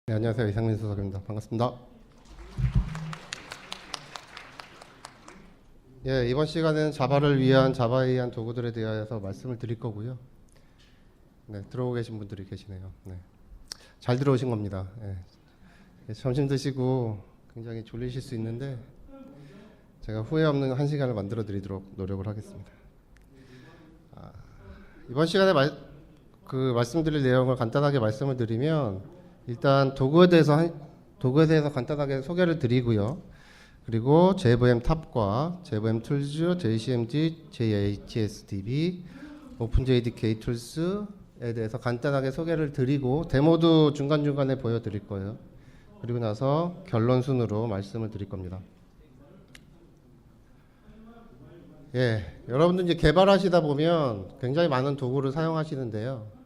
네, 안녕하세요. 이상민 수석입니다. 반갑습니다. 예, 이번 시간에는 자바를 위한 자바에 의한 도구들에 대해서 말씀을 드릴 거고요. 네, 들어오고 계신 분들이 계시네요. 네, 잘 들어오신 겁니다. 예, 점심 드시고 굉장히 졸리실 수 있는데 제가 후회 없는 한 시간을 만들어 드리도록 노력을 하겠습니다. 이번 시간에 말씀드릴 내용을 간단하게 말씀을 드리면 일단 도구에 대해서 간단하게 소개를 드리고요. 그리고 JVM 탑과 JVM 툴즈, JCMD, JHSDB, OpenJDK 툴스에 대해서 간단하게 소개를 드리고 데모도 중간중간에 보여드릴 거예요. 그리고 나서 결론 순으로 말씀을 드릴 겁니다. 예, 여러분들 이제 개발하시다 보면 굉장히 많은 도구를 사용하시는데요.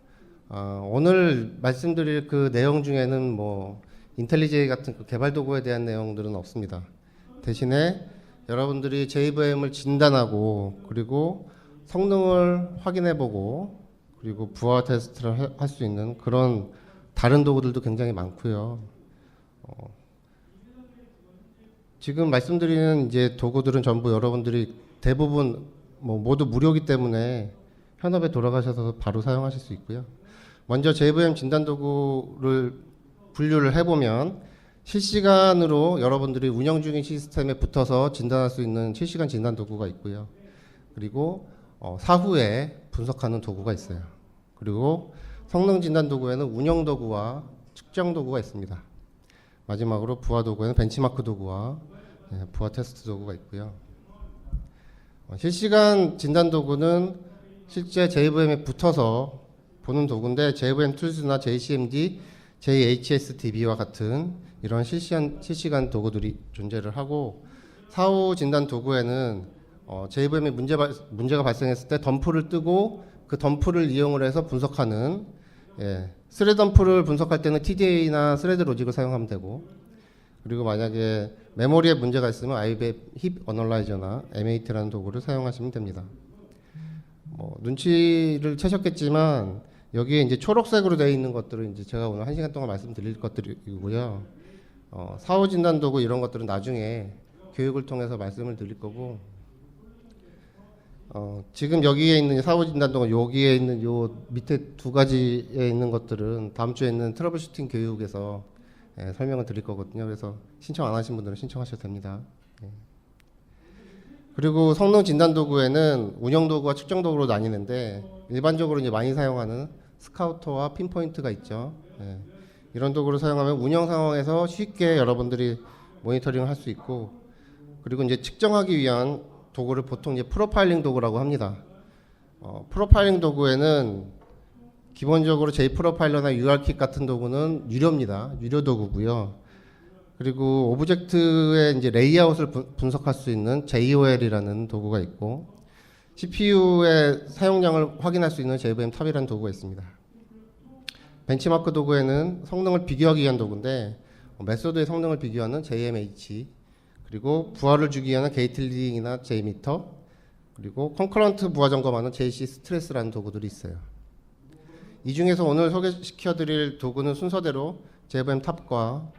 오늘 말씀드릴 그 내용 중에는 뭐 인텔리제이 같은 그 개발 도구에 대한 내용들은 없습니다. 대신에 여러분들이 JVM을 진단하고 그리고 성능을 확인해보고 그리고 부하 테스트를 할 수 있는 그런 다른 도구들도 굉장히 많고요. 지금 말씀드리는 이제 도구들은 전부 여러분들이 대부분 모두 무료이기 때문에 현업에 돌아가셔서 바로 사용하실 수 있고요. 먼저 JVM 진단 도구를 분류를 해보면 실시간으로 여러분들이 운영 중인 시스템에 붙어서 진단할 수 있는 실시간 진단 도구가 있고요. 그리고 사후에 분석하는 도구가 있어요. 그리고 성능 진단 도구에는 운영 도구와 측정 도구가 있습니다. 마지막으로 부하 도구에는 벤치마크 도구와 부하 테스트 도구가 있고요. 실시간 진단 도구는 실제 JVM에 붙어서 보는 도구인데 JVM 툴스나 JCMD, JHSDB와 같은 이런 실시간 도구들이 존재를 하고 사후 진단 도구에는 JVM에 문제가 발생했을 때 덤프를 뜨고 그 덤프를 이용을 해서 분석하는 스레드 덤프를 분석할 때는 TDA나 스레드 로직을 사용하면 되고 그리고 만약에 메모리에 문제가 있으면 IBM 힙 어널라이저나 M8라는 도구를 사용하시면 됩니다. 눈치를 채셨겠지만 여기에 이제 초록색으로 되어 있는 것들은 이제 제가 오늘 1시간 동안 말씀드릴 것들이고요. 사후 진단 도구 이런 것들은 나중에 교육을 통해서 말씀을 드릴 거고 지금 여기에 있는 사후 진단 도구 여기에 있는 요 밑에 두 가지에 있는 것들은 다음 주에 있는 트러블 슈팅 교육에서 설명을 드릴 거거든요. 그래서 신청 안 하신 분들은 신청하셔도 됩니다. 그리고 성능 진단 도구에는 운영 도구와 측정 도구로 나뉘는데 일반적으로 이제 많이 사용하는 스카우터와 핀포인트가 있죠. 이런 도구를 사용하면 운영 상황에서 쉽게 여러분들이 모니터링을 할 수 있고 그리고 이제 측정하기 위한 도구를 보통 이제 프로파일링 도구라고 합니다. 프로파일링 도구에는 기본적으로 JProfiler나 URKit 같은 도구는 유료입니다. 유료 도구고요. 그리고 오브젝트의 이제 레이아웃을 분석할 수 있는 JOL이라는 도구가 있고 CPU의 사용량을 확인할 수 있는 JVM 탑이라는 도구가 있습니다. 벤치마크 도구에는 성능을 비교하기 위한 도구인데 메소드의 성능을 비교하는 JMH 그리고 부하를 주기 위한 게이트 리딩이나 JMeter 그리고 컨커런트 부하 점검하는 JC 스트레스라는 도구들이 있어요. 이 중에서 오늘 소개시켜드릴 도구는 순서대로 JVM 탑과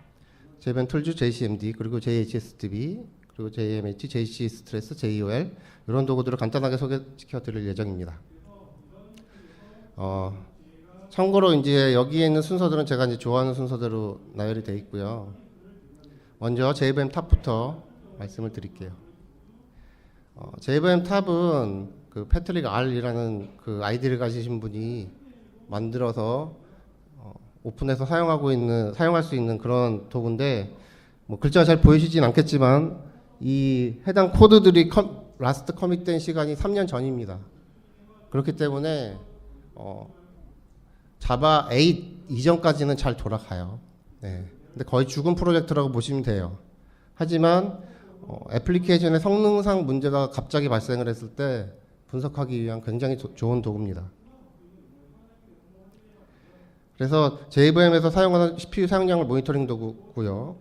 JVM 툴즈, JCMD, 그리고 JHSDB, 그리고 JMH, JC 스트레스, JOL 이런 도구들을 간단하게 소개시켜드릴 예정입니다. 참고로 이제 여기에 있는 순서들은 제가 이제 좋아하는 순서대로 나열이 되어 있고요. 먼저 JVM 탑부터 말씀을 드릴게요. JVM 탑은 그 패트릭 R이라는 그 아이디를 가지신 분이 만들어서 오픈해서 사용할 수 있는 그런 도구인데 글자가 잘 보이시진 않겠지만 이 해당 코드들이 라스트 커밋된 시간이 3년 전입니다. 그렇기 때문에 자바 8 이전까지는 잘 돌아가요. 근데 거의 죽은 프로젝트라고 보시면 돼요. 하지만 애플리케이션의 성능상 문제가 갑자기 발생을 했을 때 분석하기 위한 굉장히 좋은 도구입니다. 그래서 JVM에서 사용하는 CPU 사용량을 모니터링 도구고요.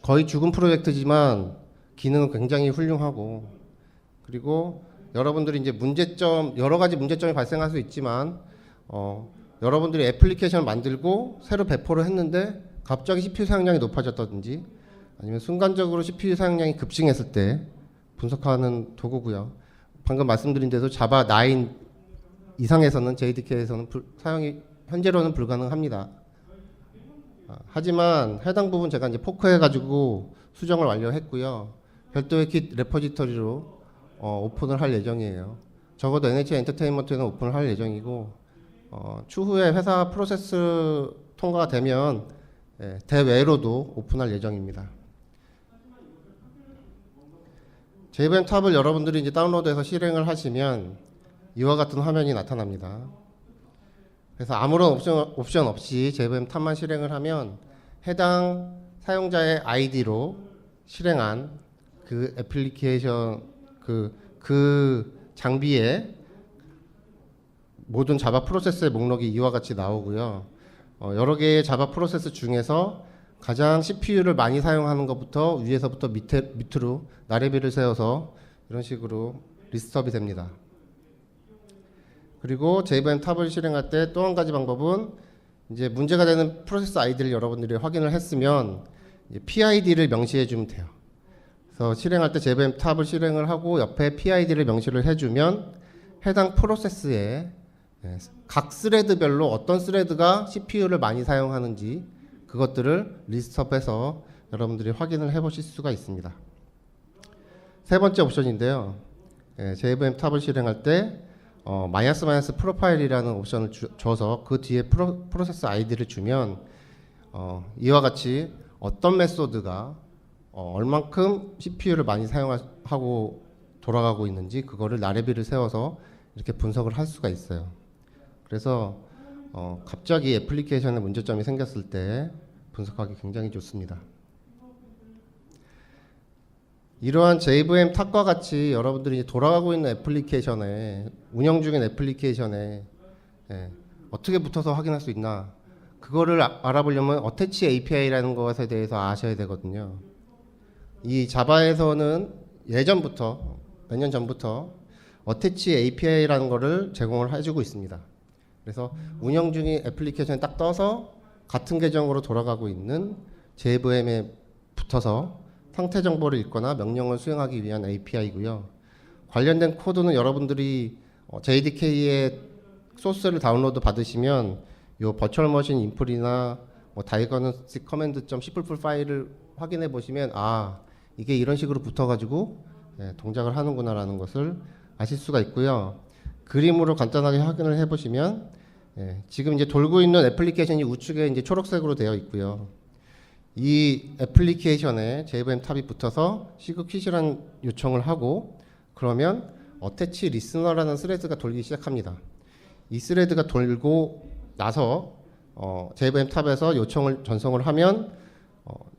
거의 죽은 프로젝트지만 기능은 굉장히 훌륭하고 그리고 여러분들이 이제 여러 가지 문제점이 발생할 수 있지만 여러분들이 애플리케이션을 만들고 새로 배포를 했는데 갑자기 CPU 사용량이 높아졌다든지 아니면 순간적으로 CPU 사용량이 급증했을 때 분석하는 도구고요. 방금 말씀드린 대로 자바 9 이상에서는 JDK에서는 사용이 현재로는 불가능합니다. 하지만 해당 부분 제가 이제 포크해가지고 수정을 완료했고요. 별도의 킷 레포지터리로 오픈을 할 예정이에요. 적어도 NHN 엔터테인먼트에는 오픈을 할 예정이고 추후에 회사 프로세스 통과가 되면 대외로도 오픈할 예정입니다. JVM 탑을 여러분들이 이제 다운로드해서 실행을 하시면 이와 같은 화면이 나타납니다. 그래서 아무런 옵션 없이 JVM 탑만 실행을 하면 해당 사용자의 아이디로 실행한 그 애플리케이션 그 장비의 모든 자바 프로세스의 목록이 이와 같이 나오고요. 여러 개의 자바 프로세스 중에서 가장 CPU를 많이 사용하는 것부터 위에서부터 밑으로 나래비를 세워서 이런 식으로 리스트업이 됩니다. 그리고 JVM 탑을 실행할 때 또 한 가지 방법은 이제 문제가 되는 프로세스 아이디를 여러분들이 확인을 했으면 PID를 명시해 주면 돼요. 그래서 실행할 때 JVM 탑을 실행을 하고 옆에 PID를 명시를 해주면 해당 프로세스에 각 스레드별로 어떤 스레드가 CPU를 많이 사용하는지 그것들을 리스트업해서 여러분들이 확인을 해보실 수가 있습니다. 세 번째 옵션인데요. JVM 탑을 실행할 때 마이너스 프로파일이라는 옵션을 줘서 그 뒤에 프로세스 아이디를 주면 이와 같이 어떤 메소드가 얼만큼 CPU를 많이 사용하고 돌아가고 있는지 그거를 나래비를 세워서 이렇게 분석을 할 수가 있어요. 그래서 갑자기 애플리케이션에 문제점이 생겼을 때 분석하기 굉장히 좋습니다. 이러한 JVM 탑과 같이 여러분들이 이제 돌아가고 있는 애플리케이션에 운영 중인 애플리케이션에 어떻게 붙어서 확인할 수 있나 그거를 알아보려면 어태치 API라는 것에 대해서 아셔야 되거든요. 이 자바에서는 예전부터 몇 년 전부터 어태치 API라는 거를 제공을 해주고 있습니다. 그래서 운영 중인 애플리케이션에 딱 떠서 같은 계정으로 돌아가고 있는 JVM에 붙어서 상태 정보를 읽거나 명령을 수행하기 위한 API고요. 관련된 코드는 여러분들이 JDK의 소스를 다운로드 받으시면 요 버추얼 머신 인풀이나 다이거노스틱 커맨드.c++ 파일을 확인해 보시면 이게 이런 식으로 붙어가지고 동작을 하는구나라는 것을 아실 수가 있고요. 그림으로 간단하게 확인을 해보시면 지금 이제 돌고 있는 애플리케이션이 우측에 이제 초록색으로 되어 있고요. 이 애플리케이션에 JVM 탑이 붙어서 시그퀴시라는 요청을 하고 그러면 어태치 리스너라는 스레드가 돌기 시작합니다. 이 스레드가 돌고 나서 JVM 탑에서 요청을 전송을 하면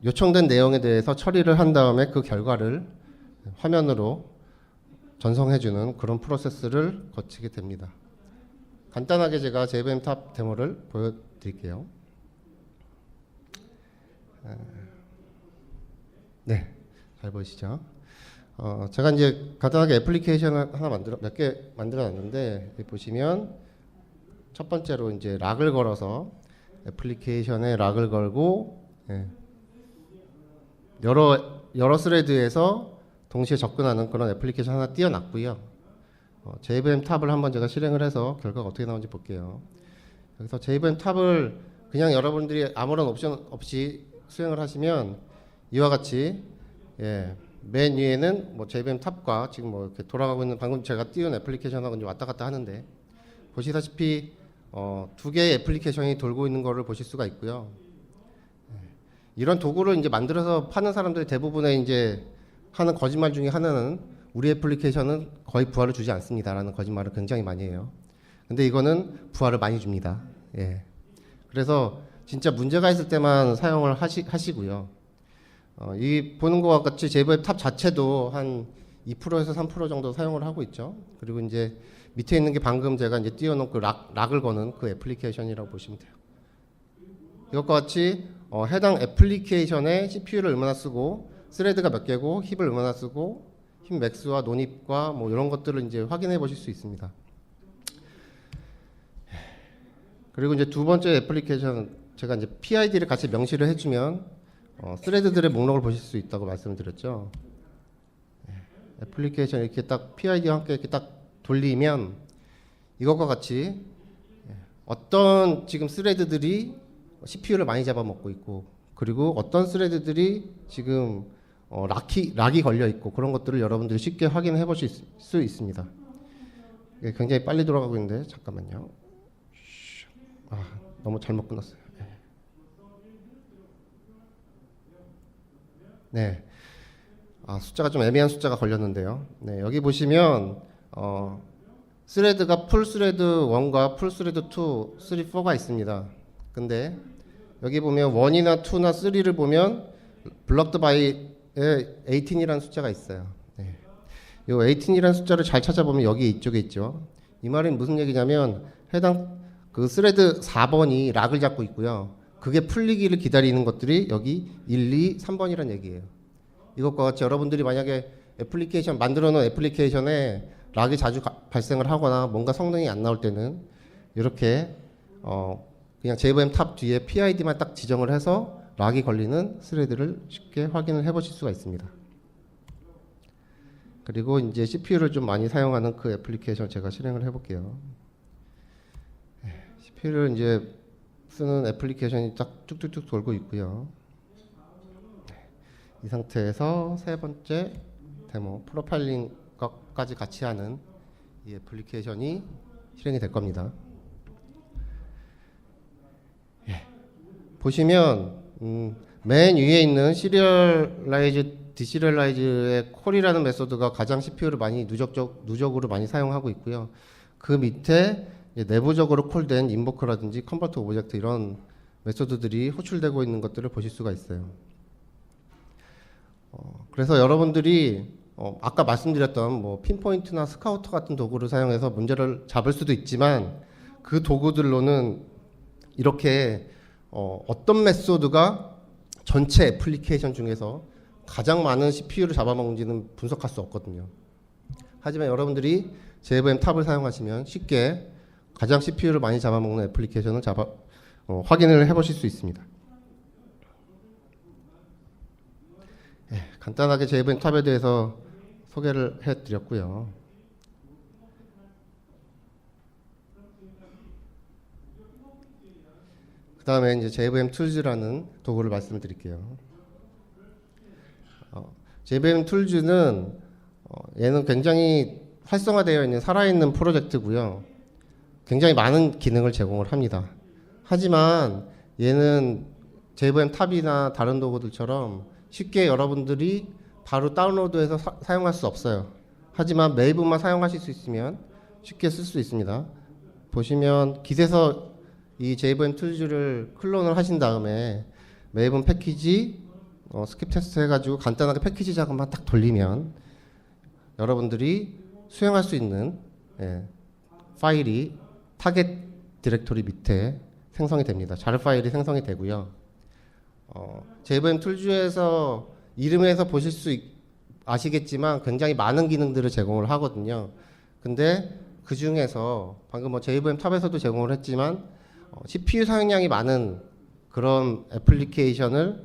요청된 내용에 대해서 처리를 한 다음에 그 결과를 화면으로 전송해주는 그런 프로세스를 거치게 됩니다. 간단하게 제가 JVM 탑 데모를 보여드릴게요. 네, 잘 보이시죠? 제가 이제 간단하게 애플리케이션을 하나 몇 개 만들어놨는데 여기 보시면 첫 번째로 이제 락을 걸어서 애플리케이션에 락을 걸고 여러 스레드에서 동시에 접근하는 그런 애플리케이션 하나 띄워놨고요. JVM 탑을 한번 제가 실행을 해서 결과가 어떻게 나오는지 볼게요. 여기서 JVM 탑을 그냥 여러분들이 아무런 옵션 없이 수행을 하시면 이와 같이 맨 위에는 JVM 탑과 지금 이렇게 돌아가고 있는 방금 제가 띄운 애플리케이션하고 이제 왔다 갔다 하는데 보시다시피 두 개의 애플리케이션이 돌고 있는 거를 보실 수가 있고요. 이런 도구를 이제 만들어서 파는 사람들이 대부분의 이제 하는 거짓말 중에 하나는 우리 애플리케이션은 거의 부하를 주지 않습니다라는 거짓말을 굉장히 많이 해요. 근데 이거는 부하를 많이 줍니다. 그래서 진짜 문제가 있을 때만 사용을 하시고요. 이 보는 것과 같이 JVM 탑 자체도 한 2%에서 3% 정도 사용을 하고 있죠. 그리고 이제 밑에 있는 게 방금 제가 이제 띄워놓은 그 락을 거는 그 애플리케이션이라고 보시면 돼요. 이것과 같이 해당 애플리케이션에 CPU를 얼마나 쓰고 스레드가 몇 개고 힙을 얼마나 쓰고 힙 맥스와 논입과 이런 것들을 이제 확인해 보실 수 있습니다. 그리고 이제 두 번째 애플리케이션 제가 이제 PID를 같이 명시를 해주면 스레드들의 목록을 보실 수 있다고 말씀드렸죠. 애플리케이션 이렇게 딱 PID와 함께 이렇게 딱 돌리면 이것과 같이 어떤 지금 스레드들이 CPU를 많이 잡아먹고 있고, 그리고 어떤 스레드들이 지금 락이 걸려 있고, 그런 것들을 여러분들이 쉽게 확인해 보실 수 있습니다. 굉장히 빨리 돌아가고 있는데 잠깐만요. 너무 잘못 끝났어요. 네. 숫자가 좀 애매한 숫자가 걸렸는데요. 네, 여기 보시면 스레드가 풀 스레드 1과 풀 스레드 2, 3, 4가 있습니다. 근데 여기 보면 1이나 2나 3를 보면 블럭드 바이에 18이라는 숫자가 있어요. 네. 이 18이라는 숫자를 잘 찾아보면 여기 이쪽에 있죠. 이 말은 무슨 얘기냐면 해당 그 스레드 4번이 락을 잡고 있고요. 그게 풀리기를 기다리는 것들이 여기 1, 2, 3번이라는 얘기예요. 이것과 같이 여러분들이 만약에 애플리케이션 만들어 놓은 애플리케이션에 락이 자주 발생을 하거나 뭔가 성능이 안 나올 때는 이렇게 그냥 JVM 탑 뒤에 PID만 딱 지정을 해서 락이 걸리는 스레드를 쉽게 확인을 해 보실 수가 있습니다. 그리고 이제 CPU를 좀 많이 사용하는 그 애플리케이션 제가 실행을 해 볼게요. CPU를 이제 쓰는 애플리케이션이 딱 쭉쭉쭉 돌고 있고요. 이 상태에서 세 번째 데모 프로파일링까지 같이 하는 이 애플리케이션이 실행이 될 겁니다. 보시면 맨 위에 있는 시리얼라이즈, 디시리얼라이즈의 콜이라는 메소드가 가장 CPU를 많이 누적으로 많이 사용하고 있고요. 그 밑에 내부적으로 콜된 인보크라든지 컨버트 오브젝트 이런 메소드들이 호출되고 있는 것들을 보실 수가 있어요. 그래서 여러분들이 아까 말씀드렸던 뭐 핀포인트나 스카우터 같은 도구를 사용해서 문제를 잡을 수도 있지만 그 도구들로는 이렇게 어떤 메소드가 전체 애플리케이션 중에서 가장 많은 CPU를 잡아먹는지는 분석할 수 없거든요. 하지만 여러분들이 JVM 탑을 사용하시면 쉽게 가장 CPU를 많이 잡아먹는 애플리케이션을 확인을 해보실 수 있습니다. 간단하게 JVM 탑에 대해서 소개를 해드렸고요. 그 다음에 이제 JVM 툴즈라는 도구를 말씀드릴게요. JVM 툴즈는 얘는 굉장히 활성화되어 있는 살아있는 프로젝트고요. 굉장히 많은 기능을 제공을 합니다. 하지만 얘는 JVM 탑이나 다른 도구들처럼 쉽게 여러분들이 바로 다운로드해서 사용할 수 없어요. 하지만 메이븐만 사용하실 수 있으면 쉽게 쓸 수 있습니다. 보시면 깃에서 이 JVM 툴즈를 클론을 하신 다음에 메이븐 패키지 스킵 테스트 해가지고 간단하게 패키지 작업만 딱 돌리면 여러분들이 수행할 수 있는 파일이 타겟 디렉토리 밑에 생성이 됩니다. 자르 파일이 생성이 되고요. JVM 툴즈에서 이름에서 보실 수 아시겠지만 굉장히 많은 기능들을 제공을 하거든요. 근데 그 중에서 방금 뭐 JVM 탑에서도 제공을 했지만 CPU 사용량이 많은 그런 애플리케이션을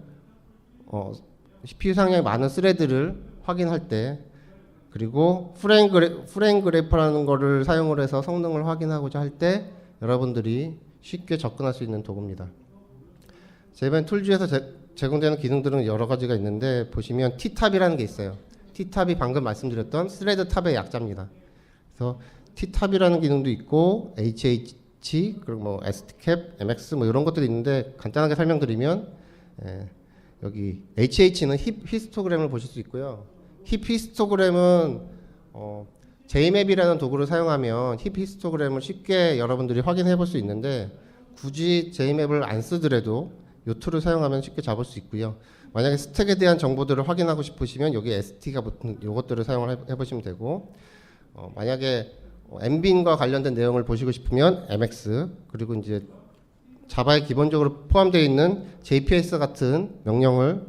CPU 사용량이 많은 스레드를 확인할 때, 그리고 프레임 그래프라는 거를 사용을 해서 성능을 확인하고자 할 때 여러분들이 쉽게 접근할 수 있는 도구입니다. JVM 툴즈에서 제공되는 기능들은 여러 가지가 있는데 보시면 T탑이라는 게 있어요. T탑이 방금 말씀드렸던 스레드 탑의 약자입니다. 그래서 T탑이라는 기능도 있고 HH 그리고 뭐 STCAP, MX 뭐 이런 것들이 있는데 간단하게 설명드리면 여기 HH는 힙 히스토그램을 보실 수 있고요. 힙 히스토그램은 JMap이라는 도구를 사용하면 힙 히스토그램을 쉽게 여러분들이 확인해 볼 수 있는데 굳이 JMap을 안 쓰더라도 이 툴을 사용하면 쉽게 잡을 수 있고요. 만약에 스택에 대한 정보들을 확인하고 싶으시면 여기 ST가 붙은 이것들을 사용을 해보시면 되고, 만약에 엠빈과 관련된 내용을 보시고 싶으면 MX, 그리고 이제 자바에 기본적으로 포함되어 있는 JPS 같은 명령을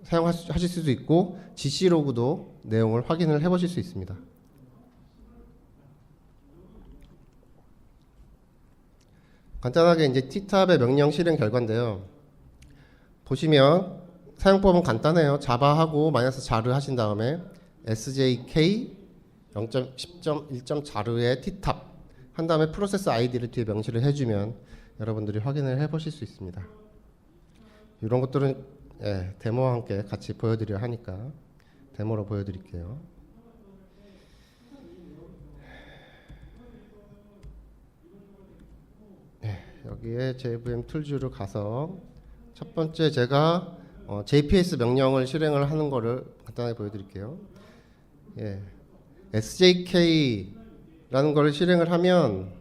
사용하실 수도 있고 GC 로그도 내용을 확인을 해보실 수 있습니다. 간단하게 이제 T탑의 명령 실행 결과인데요. 보시면 사용법은 간단해요. 자바하고 마이너스 자르 하신 다음에 sjk 0.10.1.자르의 T탑 한 다음에 프로세스 아이디를 뒤에 명시를 해주면 여러분들이 확인을 해보실 수 있습니다. 이런 것들은 데모와 함께 같이 보여드려야 하니까 데모로 보여드릴게요. 여기에 JVM 툴즈로 가서 첫 번째 제가 JPS 명령을 실행을 하는 거를 간단하게 보여드릴게요. SJK라는 거를 실행을 하면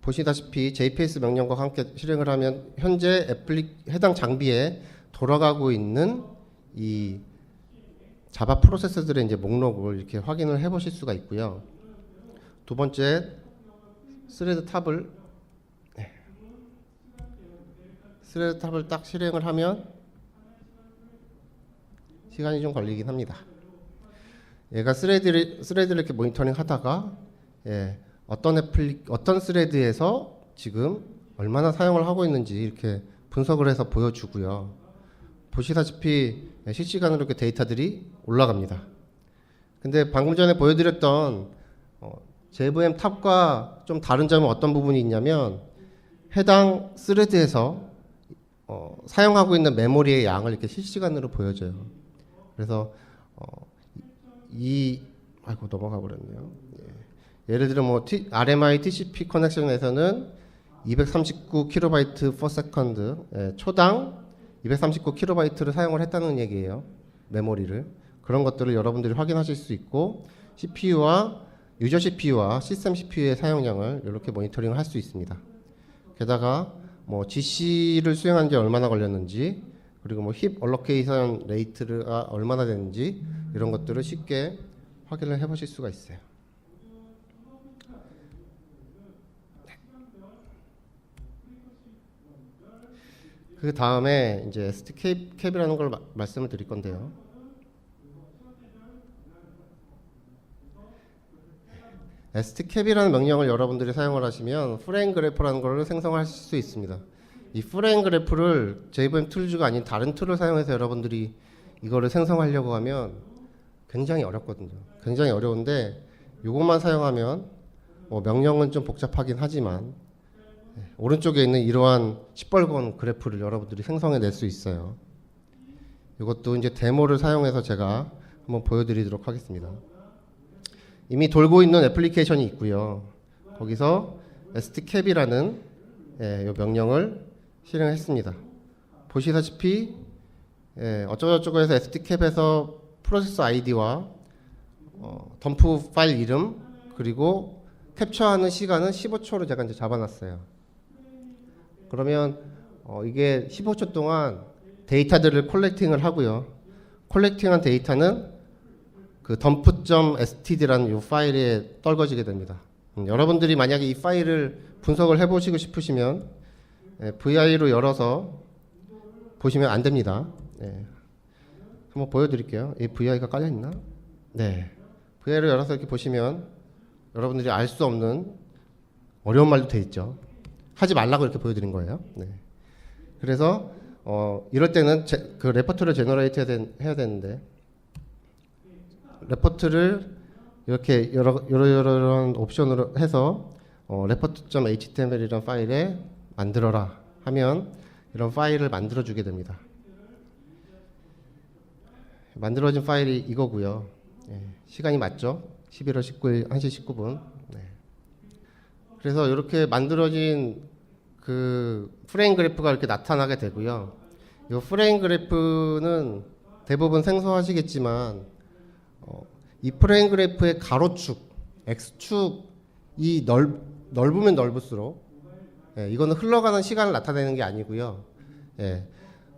보시다시피 JPS 명령과 함께 실행을 하면 현재 해당 장비에 돌아가고 있는 이 자바 프로세스들의 이제 목록을 이렇게 확인을 해보실 수가 있고요. 두 번째 스레드 탑을 딱 실행을 하면 시간이 좀 걸리긴 합니다. 얘가 스레드를 이렇게 모니터링 하다가 어떤 스레드에서 지금 얼마나 사용을 하고 있는지 이렇게 분석을 해서 보여주고요. 보시다시피 실시간으로 이렇게 데이터들이 올라갑니다. 근데 방금 전에 보여드렸던 JVM 탑과 좀 다른 점은 어떤 부분이 있냐면 해당 스레드에서 사용하고 있는 메모리의 양을 이렇게 실시간으로 보여줘요. 그래서 넘어가 버렸네요. 예를 들어 뭐 RMI TCP 커넥션에서는 239KB per second 초당 239KB를 사용을 했다는 얘기예요. 메모리를. 그런 것들을 여러분들이 확인하실 수 있고 CPU와 유저 CPU와 시스템 CPU의 사용량을 이렇게 모니터링을 할 수 있습니다. 게다가 뭐 GC를 수행한 지 얼마나 걸렸는지 그리고 뭐 힙 얼로케이션 레이트가 얼마나 되는지 이런 것들을 쉽게 확인을 해보실 수가 있어요. 그 다음에 이제 STCap이라는 걸 말씀을 드릴 건데요. STCap이라는 명령을 여러분들이 사용을 하시면 프레임 그래프라는 걸 생성하실 수 있습니다. 이 프레임 그래프를 JVM 툴즈가 아닌 다른 툴을 사용해서 여러분들이 이거를 생성하려고 하면 굉장히 어렵거든요. 굉장히 어려운데 이것만 사용하면 뭐 명령은 좀 복잡하긴 하지만 오른쪽에 있는 이러한 시뻘건 그래프를 여러분들이 생성해 낼 수 있어요. 이것도 이제 데모를 사용해서 제가 한번 보여드리도록 하겠습니다. 이미 돌고 있는 애플리케이션이 있고요. 거기서 stcap이라는 이 명령을 실행했습니다. 보시다시피 어쩌고저쩌고 해서 stcap에서 프로세스 아이디와 덤프 파일 이름 그리고 캡처하는 시간은 15초로 제가 이제 잡아놨어요. 그러면 이게 15초 동안 데이터들을 콜렉팅을 하고요. 콜렉팅한 데이터는 그 dump.std라는 이 파일에 떨궈지게 됩니다. 여러분들이 만약에 이 파일을 분석을 해보시고 싶으시면 VI로 열어서 보시면 안 됩니다. 한번 보여드릴게요. 이 VI가 깔려 있나? 네. VI를 열어서 이렇게 보시면 여러분들이 알 수 없는 어려운 말도 돼 있죠. 하지 말라고 이렇게 보여드린 거예요. 네. 그래서 이럴 때는 그 레포트를 제너레이트 해야 되는데 레포트를 이렇게 여러 옵션으로 해서 report.html이라는 파일에 만들어라 하면 이런 파일을 만들어 주게 됩니다. 만들어진 파일이 이거고요. 시간이 맞죠? 11월 19일 1시 19분. 그래서 이렇게 만들어진 그 프레임 그래프가 이렇게 나타나게 되고요. 이 프레임 그래프는 대부분 생소하시겠지만 이 프레임 그래프의 가로축, x축이 넓으면 넓을수록 이거는 흘러가는 시간을 나타내는 게 아니고요.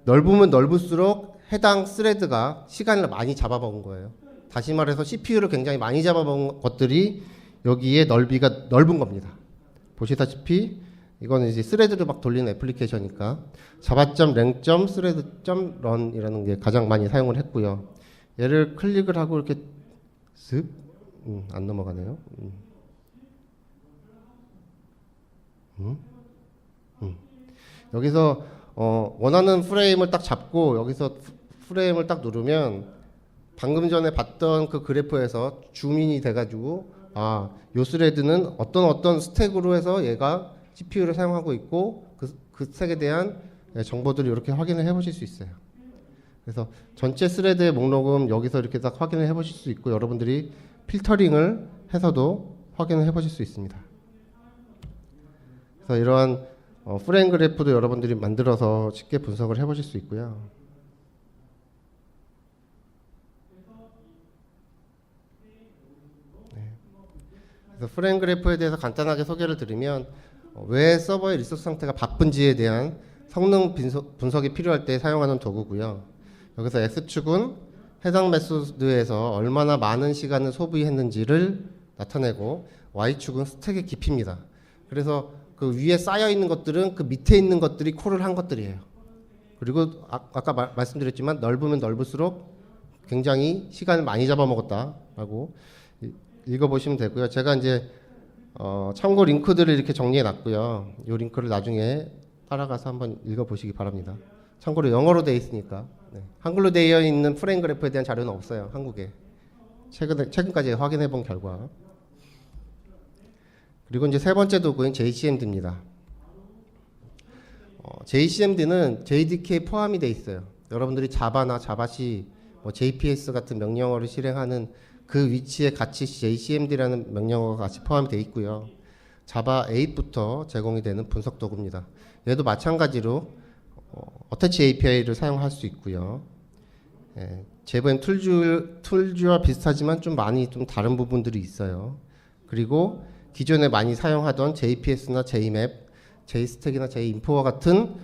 넓으면 넓을수록 해당 스레드가 시간을 많이 잡아먹은 거예요. 다시 말해서 CPU를 굉장히 많이 잡아먹은 것들이 여기에 넓이가 넓은 겁니다. 보시다시피 이거는 이제 스레드를 막 돌리는 애플리케이션이니까 java.lang.thread.run이라는 게 가장 많이 사용을 했고요. 얘를 클릭을 하고 이렇게 쓱 안 넘어가네요. 여기서 원하는 프레임을 딱 잡고 여기서 프레임을 딱 누르면 방금 전에 봤던 그 그래프에서 줌인이 돼가지고 요 스레드는 어떤 스택으로 해서 얘가 CPU를 사용하고 있고 그 스택에 대한 정보들을 이렇게 확인을 해보실 수 있어요. 그래서 전체 스레드의 목록은 여기서 이렇게 딱 확인을 해보실 수 있고 여러분들이 필터링을 해서도 확인을 해보실 수 있습니다. 그래서 이러한 프레임 그래프도 여러분들이 만들어서 쉽게 분석을 해보실 수 있고요. 그래서 프레임 그래프에 대해서 간단하게 소개를 드리면 왜 서버의 리소스 상태가 바쁜지에 대한 성능 분석이 필요할 때 사용하는 도구고요. 여기서 X축은 해당 메소드에서 얼마나 많은 시간을 소비했는지를 나타내고 Y축은 스택의 깊이입니다. 그래서 그 위에 쌓여 있는 것들은 그 밑에 있는 것들이 콜을 한 것들이에요. 그리고 아까 말씀드렸지만 넓으면 넓을수록 굉장히 시간을 많이 잡아먹었다라고 읽어보시면 되고요. 제가 이제 참고 링크들을 이렇게 정리해 놨고요. 이 링크를 나중에 따라가서 한번 읽어보시기 바랍니다. 참고로 영어로 되어 있으니까 한글로 되어 있는 프레임 그래프에 대한 자료는 없어요. 한국에 최근까지 확인해 본 결과. 그리고 이제 세 번째 도구인 JCMD입니다. JCMD는 JDK에 포함이 되어 있어요. 여러분들이 자바나 자바C, JPS 같은 명령어를 실행하는 그 위치에 같이 JCMD라는 명령어가 같이 포함이 되어 있고요. 자바 8부터 제공이 되는 분석 도구입니다. 얘도 마찬가지로 어태치 API를 사용할 수 있고요. JVM 툴즈와 비슷하지만 좀 많이 좀 다른 부분들이 있어요. 그리고 기존에 많이 사용하던 JPS나 JMap, JS택이나 JInfo와 같은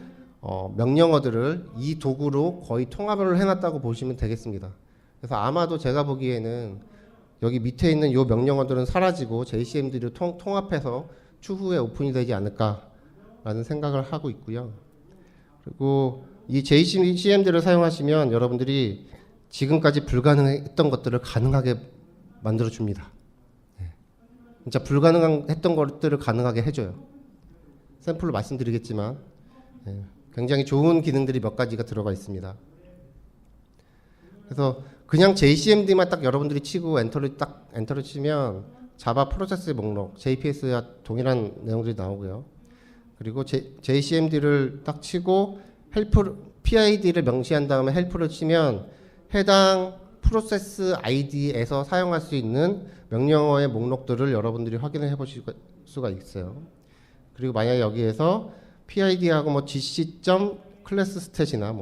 명령어들을 이 도구로 거의 통합을 해놨다고 보시면 되겠습니다. 그래서 아마도 제가 보기에는 여기 밑에 있는 이 명령어들은 사라지고 JCMD를 통합해서 추후에 오픈이 되지 않을까라는 생각을 하고 있고요. 그리고 이 JCMD를 사용하시면 여러분들이 지금까지 불가능했던 것들을 가능하게 만들어줍니다. 진짜 불가능했던 것들을 가능하게 해줘요. 샘플로 말씀드리겠지만 굉장히 좋은 기능들이 몇 가지가 들어가 있습니다. 그래서 그냥 JCMD만 딱 여러분들이 치고 엔터를 치면 자바 프로세스 목록, JPS와 동일한 내용들이 나오고요. 그리고 JCMD를 딱 치고 PID를 명시한 다음에 헬프를 치면 해당 프로세스 ID에서 사용할 수 있는 명령어의 목록들을 여러분들이 확인해 보실 수가 있어요. 그리고 만약에 여기에서 PID하고 gc.classStat이나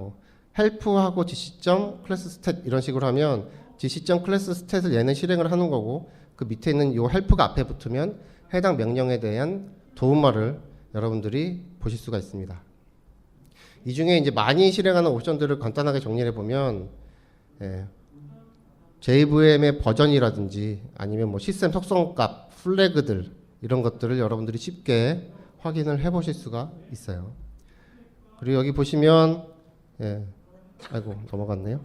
help하고 gc.classStat 이런 식으로 하면 gc.classStat을 얘는 실행을 하는 거고 그 밑에 있는 요 help가 앞에 붙으면 해당 명령에 대한 도움말을 여러분들이 보실 수가 있습니다. 이 중에 이제 많이 실행하는 옵션들을 간단하게 정리해 보면 JVM의 버전이라든지 아니면 시스템 속성값, 플래그들 이런 것들을 여러분들이 쉽게 확인을 해 보실 수가 있어요. 그리고 여기 보시면 아이고 넘어갔네요.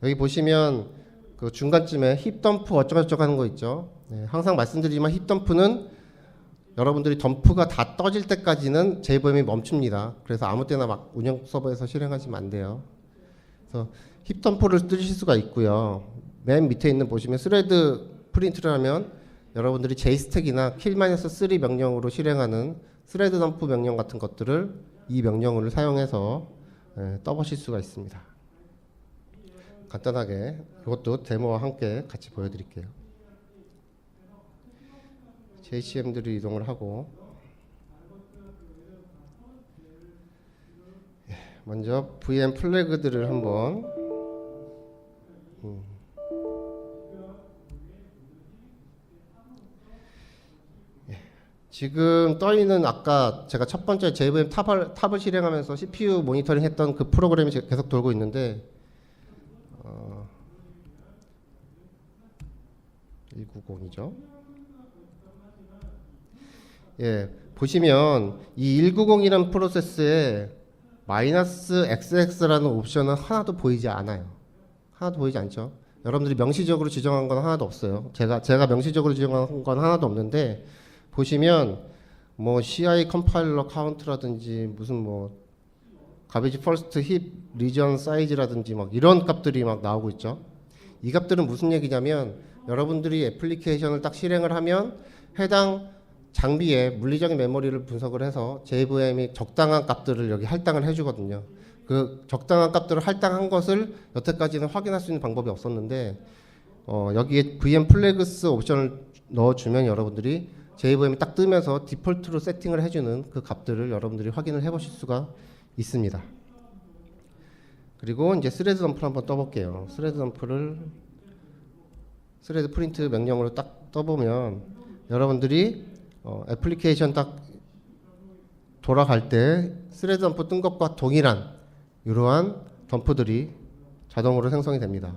여기 보시면 그 중간쯤에 힙덤프 어쩌고저쩌고 하는 거 있죠. 항상 말씀드리지만 힙덤프는 여러분들이 덤프가 다 떠질 때까지는 JVM이 멈춥니다. 그래서 아무 때나 막 운영 서버에서 실행하시면 안 돼요. 그래서 힙덤프를 뜨실 수가 있고요. 맨 밑에 있는 보시면 스레드 프린트를 하면 여러분들이 JS택이나 kill-3 명령으로 실행하는 스레드 덤프 명령 같은 것들을 이 명령어를 사용해서 떠보실 수가 있습니다. 간단하게 이것도 데모와 함께 같이 보여드릴게요. JCM들을 이동을 하고 먼저 VM 플래그들을 한번 지금 떠있는 아까 제가 첫 번째 JVM 탑을 실행하면서 CPU 모니터링 했던 그 프로그램이 계속 돌고 있는데 190이죠. 보시면 이 190이라는 프로세스에 -xx라는 옵션은 하나도 보이지 않아요. 하나도 보이지 않죠. 여러분들이 명시적으로 지정한 건 하나도 없어요. 제가 명시적으로 지정한 건 하나도 없는데 보시면 CI 컴파일러 카운트라든지 무슨 가베이지 퍼스트 힙 리전 사이즈라든지 막 이런 값들이 막 나오고 있죠. 이 값들은 무슨 얘기냐면 여러분들이 애플리케이션을 딱 실행을 하면 해당 장비의 물리적인 메모리를 분석을 해서 JVM이 적당한 값들을 여기 할당을 해주거든요. 그 적당한 값들을 할당한 것을 여태까지는 확인할 수 있는 방법이 없었는데 여기에 VM 플래그스 옵션을 넣어주면 여러분들이 JVM이 딱 뜨면서 디폴트로 세팅을 해주는 그 값들을 여러분들이 확인을 해보실 수가 있습니다. 그리고 이제 스레드 덤프를 한번 떠볼게요. 스레드 덤프를 스레드 프린트 명령으로 딱 떠보면 여러분들이 애플리케이션 딱 돌아갈 때 스레드 덤프 뜬 것과 동일한 이러한 덤프들이 자동으로 생성이 됩니다.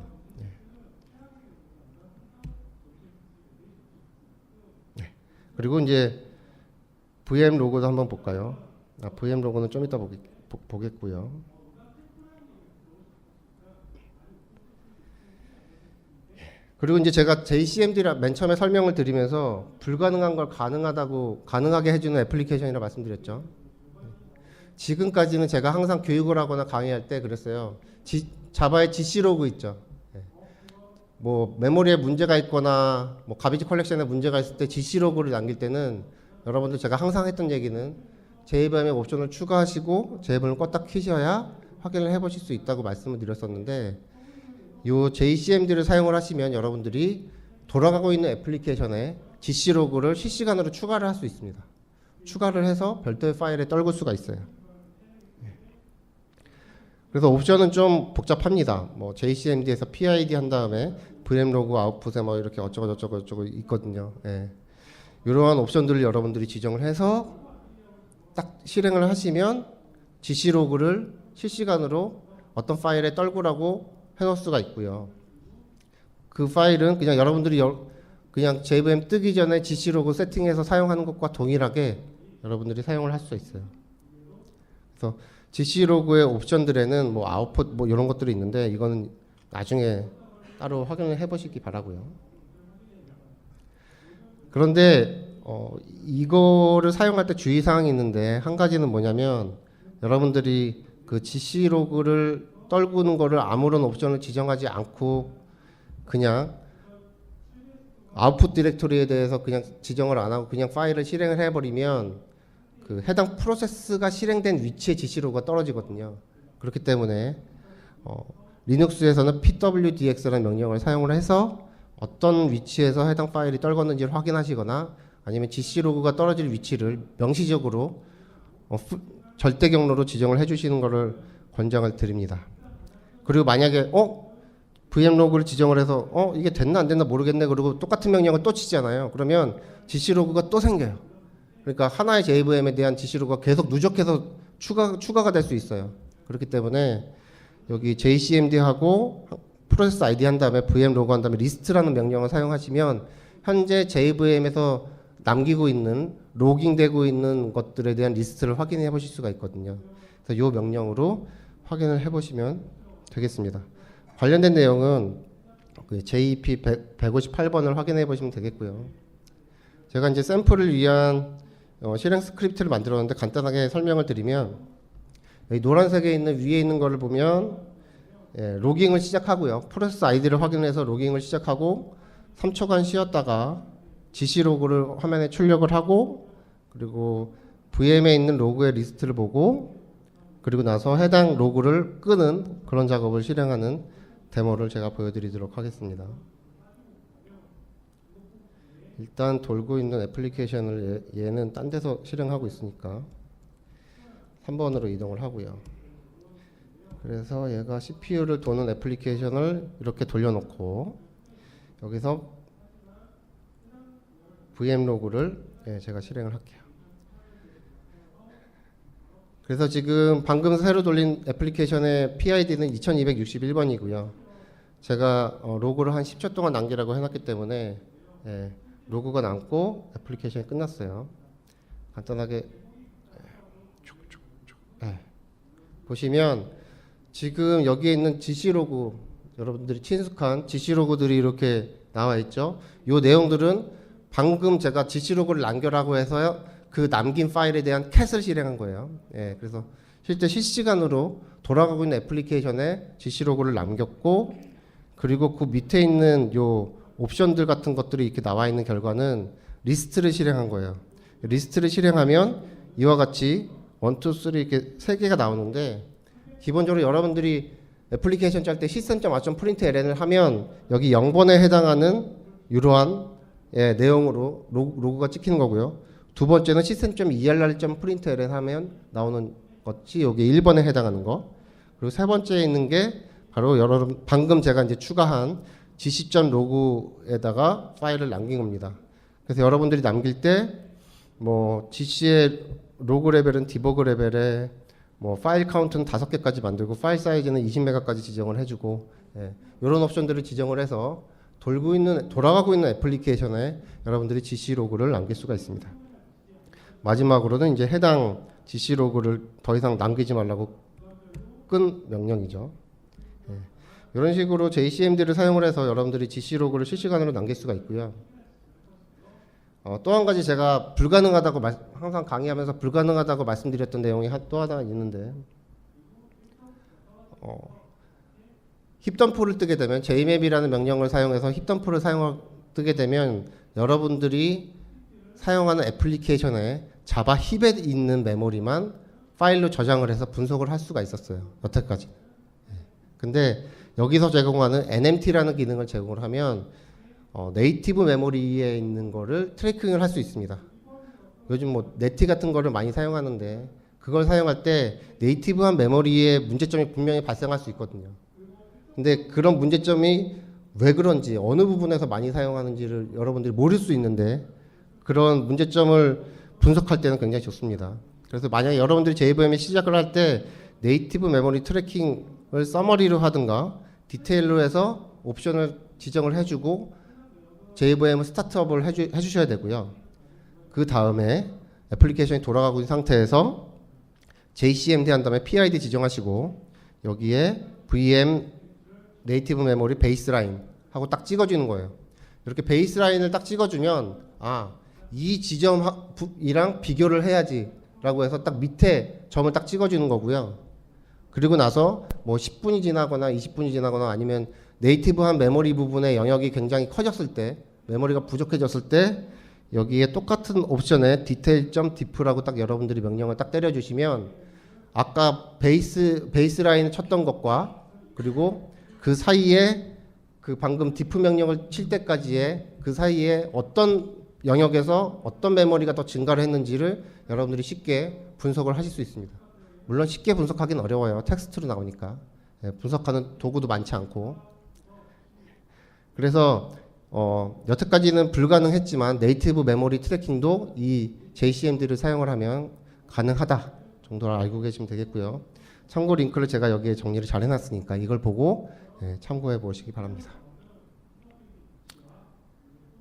네. 그리고 이제 VM 로고도 한번 볼까요? VM 로고는 좀 이따 보겠고요. 그리고 이제 제가 JCMD라 맨 처음에 설명을 드리면서 불가능한 걸 가능하게 해주는 애플리케이션이라 말씀드렸죠. 지금까지는 제가 항상 교육을 하거나 강의할 때 그랬어요. 자바의 GC 로그 있죠. 뭐 메모리에 문제가 있거나 뭐 가비지 컬렉션에 문제가 있을 때 GC 로그를 남길 때는 여러분들 제가 항상 했던 얘기는 JVM의 옵션을 추가하시고 JVM을 껐다 켜셔야 확인을 해보실 수 있다고 말씀을 드렸었는데 요 JCMD를 사용을 하시면 여러분들이 돌아가고 있는 애플리케이션에 GC 로그를 실시간으로 추가를 할 수 있습니다. 추가를 해서 별도의 파일에 떨굴 수가 있어요. 그래서 옵션은 좀 복잡합니다. 뭐 JCMD에서 PID 한 다음에 VM 로그 아웃풋에 뭐 이렇게 어쩌고 있거든요. 예. 이러한 옵션들을 여러분들이 지정을 해서 딱 실행을 하시면 GC 로그를 실시간으로 어떤 파일에 떨구라고 해놓을 수가 있고요. 그 파일은 그냥 여러분들이 그냥 JVM 뜨기 전에 GC 로그 세팅해서 사용하는 것과 동일하게 여러분들이 사용을 할 수 있어요. 그래서 GC 로그의 옵션들에는 뭐 아웃풋 뭐 이런 것들이 있는데 이거는 나중에 따로 확인을 해보시기 바라고요. 그런데 이거를 사용할 때 주의사항이 있는데 한 가지는 뭐냐면 여러분들이 그 GC 로그를 떨구는 거를 아무런 옵션을 지정하지 않고 그냥 아웃풋 디렉토리에 대해서 그냥 지정을 안 하고 그냥 파일을 실행을 해버리면 그 해당 프로세스가 실행된 위치에 GC 로그가 떨어지거든요. 그렇기 때문에 리눅스에서는 pwdx라는 명령을 사용을 해서 어떤 위치에서 해당 파일이 떨궜는지를 확인하시거나 아니면 GC 로그가 떨어질 위치를 명시적으로 절대 경로로 지정을 해주시는 것을 권장을 드립니다. 그리고 만약에 VM 로그를 지정을 해서 이게 됐나 안 됐나 모르겠네 그리고 똑같은 명령을 또 치잖아요. 그러면 GC 로그가 또 생겨요. 그러니까 하나의 JVM에 대한 GC 로그가 계속 누적해서 추가가 될 수 있어요. 그렇기 때문에 여기 JCMD하고 프로세스 ID 한 다음에 VM 로그 한 다음에 리스트라는 명령을 사용하시면 현재 JVM에서 남기고 있는 로깅되고 있는 것들에 대한 리스트를 확인해 보실 수가 있거든요. 그래서 이 명령으로 확인을 해 보시면 되겠습니다. 관련된 내용은 그 JEP 158번을 확인해 보시면 되겠고요. 제가 이제 샘플을 위한 실행 스크립트를 만들었는데 간단하게 설명을 드리면 여기 노란색에 있는 위에 있는 거를 보면 로깅을 시작하고요. 프로세스 아이디를 확인해서 로깅을 시작하고 3초간 쉬었다가 GC 로그를 화면에 출력을 하고 그리고 VM에 있는 로그의 리스트를 보고 그리고 나서 해당 로그를 끄는 그런 작업을 실행하는 데모를 제가 보여드리도록 하겠습니다. 일단 돌고 있는 애플리케이션을 얘는 딴 데서 실행하고 있으니까 3번으로 이동을 하고요. 그래서 얘가 CPU를 도는 애플리케이션을 이렇게 돌려놓고 여기서 VM 로그를 제가 실행을 할게요. 그래서 지금 방금 새로 돌린 애플리케이션의 PID는 2261번이고요. 제가 로그를 한 10초 동안 남기라고 해놨기 때문에 로그가 남고 애플리케이션이 끝났어요. 간단하게 보시면 지금 여기에 있는 GC 로그 여러분들이 친숙한 GC 로그들이 이렇게 나와 있죠. 이 내용들은 방금 제가 GC 로그를 남겨라고 해서요. 그 남긴 파일에 대한 캣을 실행한 거예요. 예, 그래서 실제 실시간으로 돌아가고 있는 애플리케이션에 GC 로그를 남겼고, 그리고 그 밑에 있는 요 옵션들 같은 것들이 이렇게 나와 있는 결과는 리스트를 실행한 거예요. 리스트를 실행하면 이와 같이 1, 2, 3 이렇게 세 개가 나오는데, 기본적으로 여러분들이 애플리케이션 짤 때 system.out.println을 하면 여기 0번에 해당하는 이러한 내용으로 로그가 찍히는 거고요. 두 번째는 system.err.println 하면 나오는 것이 여기 1번에 해당하는 거. 그리고 세 번째에 있는 게 바로 여러분 방금 제가 이제 추가한 gc.log에다가 파일을 남긴 겁니다. 그래서 여러분들이 남길 때 뭐 gc의 로그 레벨은 디버그 레벨에 뭐 파일 카운트는 5개까지 만들고 파일 사이즈는 20메가까지 지정을 해주고, 이런 옵션들을 지정을 해서 돌아가고 있는 애플리케이션에 여러분들이 gc 로그를 남길 수가 있습니다. 마지막으로는 이제 해당 gc 로그를 더 이상 남기지 말라고 끈 명령이죠. 이런 식으로 JCMD를 사용을 해서 여러분들이 gc 로그를 실시간으로 남길 수가 있고요. 또 한 가지 제가 불가능하다고 항상 강의하면서 불가능하다고 말씀드렸던 내용이 또 하나 있는데, 힙덤프를 뜨게 되면 jmap이라는 명령을 사용해서 힙덤프를 뜨게 되면 여러분들이 사용하는 애플리케이션에 자바 힙에 있는 메모리만 파일로 저장을 해서 분석을 할 수가 있었어요. 여태까지. 근데 여기서 제공하는 NMT라는 기능을 제공을 하면 네이티브 메모리에 있는 거를 트래킹을 할 수 있습니다. 요즘 뭐 네티 같은 거를 많이 사용하는데 그걸 사용할 때 네이티브한 메모리에 문제점이 분명히 발생할 수 있거든요. 근데 그런 문제점이 왜 그런지, 어느 부분에서 많이 사용하는지를 여러분들이 모를 수 있는데, 그런 문제점을 분석할 때는 굉장히 좋습니다. 그래서 만약에 여러분들이 JVM에 시작을 할 때 네이티브 메모리 트래킹을 서머리로 하든가 디테일로 해서 옵션을 지정을 해주고 JVM 스타트업을 해주셔야 되고요. 그 다음에 애플리케이션이 돌아가고 있는 상태에서 JCMD 한 다음에 PID 지정하시고 여기에 VM 네이티브 메모리 베이스라인 하고 딱 찍어주는 거예요. 이렇게 베이스라인을 딱 찍어주면 이 지점이랑 비교를 해야지 라고 해서 딱 밑에 점을 딱 찍어주는 거고요. 그리고 나서 뭐 10분이 지나거나 20분이 지나거나 아니면 네이티브한 메모리 부분의 영역이 굉장히 커졌을 때, 메모리가 부족해졌을 때 여기에 똑같은 옵션에 detail.diff라고 딱 여러분들이 명령을 딱 때려주시면 아까 베이스라인을 쳤던 것과 그리고 그 사이에 그 방금 diff 명령을 칠 때까지의 그 사이에 어떤 영역에서 어떤 메모리가 더 증가를 했는지를 여러분들이 쉽게 분석을 하실 수 있습니다. 물론 쉽게 분석하기는 어려워요. 텍스트로 나오니까. 분석하는 도구도 많지 않고. 그래서 여태까지는 불가능했지만 네이티브 메모리 트래킹도 이 JCMD를 사용을 하면 가능하다 정도로 알고 계시면 되겠고요. 참고 링크를 제가 여기에 정리를 잘 해놨으니까 이걸 보고 참고해 보시기 바랍니다.